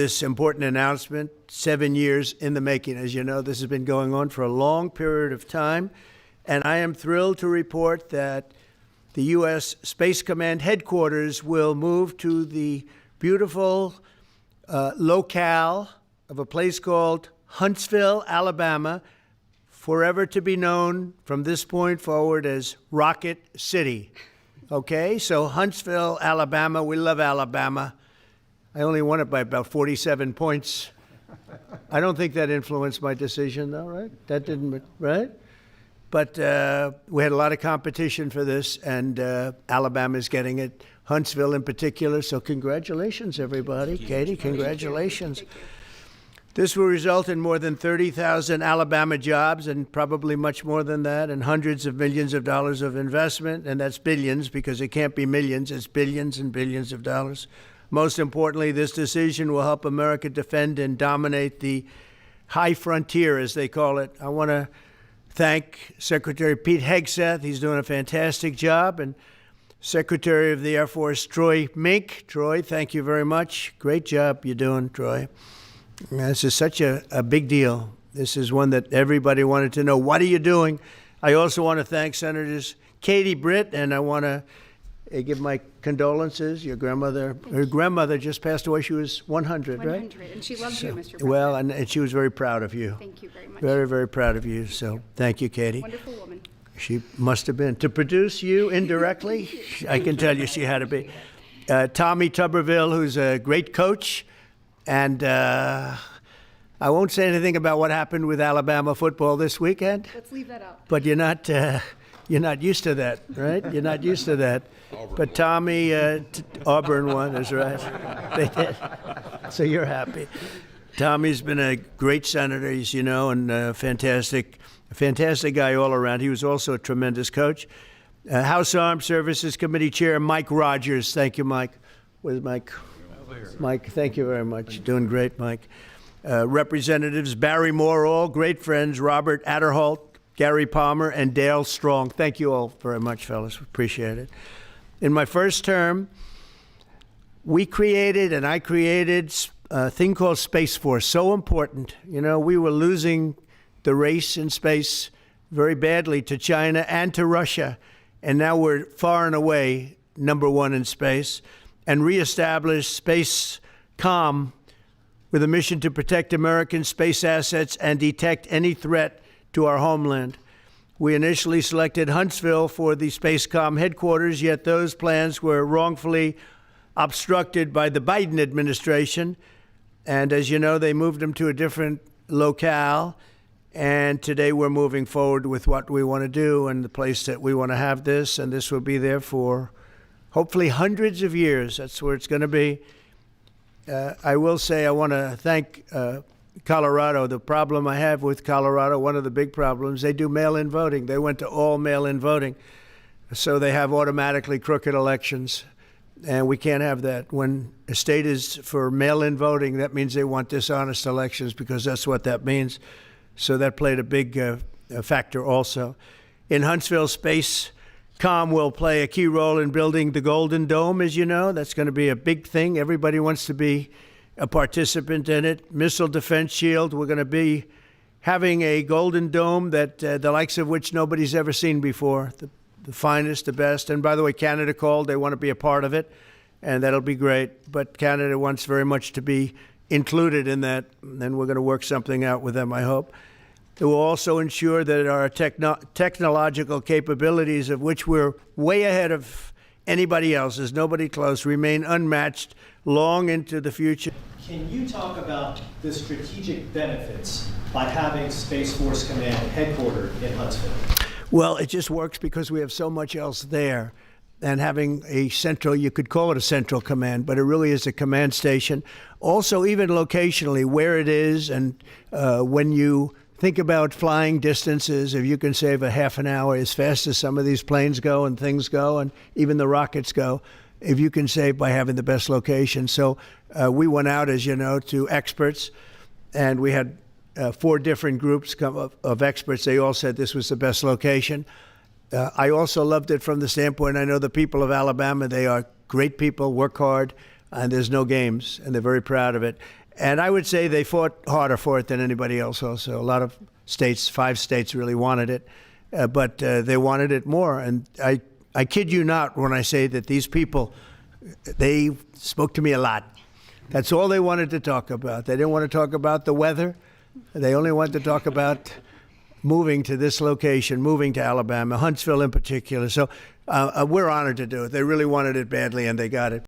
This important announcement, 7 years in the making. As you know, this has been going on for a long period of time, and I am thrilled to report that the U.S. Space Command headquarters will move to the beautiful locale of a place called Huntsville, Alabama, forever to be known from this point forward as Rocket City. Okay, so Huntsville, Alabama, we love Alabama. I only won it by about 47 points. I don't think that influenced my decision, though, right? That didn't, right? But we had a lot of competition for this, and Alabama's getting it, Huntsville in particular. So congratulations, everybody. Katie, congratulations. This will result in more than 30,000 Alabama jobs, and probably much more than that, and hundreds of millions of dollars of investment, and that's billions, because it can't be millions, it's billions and billions of dollars. Most importantly, this decision will help America defend and dominate the high frontier, as they call it. I want to thank Secretary Pete Hegseth. He's doing a fantastic job. And Secretary of the Air Force, Troy Mink. Troy, thank you very much. Great job you're doing, Troy. This is such a big deal. This is one that everybody wanted to know. What are you doing? I also want to thank Senators Katie Britt, and I want to give my condolences. Your grandmother, her grandmother just passed away. She was 100, right? 100, and she loves you, Mr. President. Well, and she was very proud of you. Thank you very much. Very, very proud of you. So thank you, Katie. Wonderful woman. She must have been. To produce you indirectly, I can tell you she had to be. Tommy Tuberville, who's a great coach. And I won't say anything about what happened with Alabama football this weekend. Let's leave that out. But you're not used to that, right? You're not used to that. But Tommy, Auburn won, that's right. They did. So you're happy. Tommy's been a great senator, as you know, and a fantastic guy all around. He was also a tremendous coach. House Armed Services Committee Chair Mike Rogers. Thank you, Mike. Where's Mike? Mike, thank you very much. Doing great, Mike. Representatives Barry Moore, all great friends, Robert Adderholt, Gary Palmer, and Dale Strong. Thank you all very much, fellas. Appreciate it. In my first term, I created a thing called Space Force. So important. You know, we were losing the race in space very badly to China and to Russia. And now we're far and away #1 in space. And reestablished Space Com with a mission to protect American space assets and detect any threat to our homeland. We initially selected Huntsville for the SpaceCom headquarters, yet those plans were wrongfully obstructed by the Biden administration. And as you know, they moved them to a different locale. And today we're moving forward with what we want to do and the place that we want to have this. And this will be there for hopefully hundreds of years. That's where it's going to be. I will say I want to thank Colorado. The problem I have with Colorado, one of the big problems, they do mail-in voting. They went to all mail-in voting. So they have automatically crooked elections. And we can't have that. When a state is for mail-in voting, that means they want dishonest elections, because that's what that means. So that played a big factor also. In Huntsville, SpaceCom will play a key role in building the Golden Dome, as you know. That's going to be a big thing. Everybody wants to be a participant in it. Missile Defense Shield, we're going to be having a Golden Dome that the likes of which nobody's ever seen before. The finest, the best. And by the way, Canada called. They want to be a part of it, and that'll be great. But Canada wants very much to be included in that, and we're going to work something out with them, I hope. It will also ensure that our technological capabilities, of which we're way ahead of anybody else, there's nobody close, remain unmatched long into the future. Can you talk about the strategic benefits by having Space Force Command headquartered in Huntsville? Well, it just works because we have so much else there. And having a central, you could call it a central command, but it really is a command station. Also, even locationally, where it is, and when you think about flying distances, if you can save a half an hour as fast as some of these planes go and things go, and even the rockets go, if you can save by having the best location. So we went out, as you know, to experts, and we had 4 different groups of experts. They all said this was the best location. I also loved it from the standpoint, I know the people of Alabama, they are great people, work hard, and there's no games, and they're very proud of it. And I would say they fought harder for it than anybody else also. A lot of states, 5 states really wanted it, but they wanted it more. And I kid you not when I say that these people, they spoke to me a lot. That's all they wanted to talk about. They didn't want to talk about the weather. They only wanted to talk about moving to this location, moving to Alabama, Huntsville in particular. So we're honored to do it. They really wanted it badly, and they got it.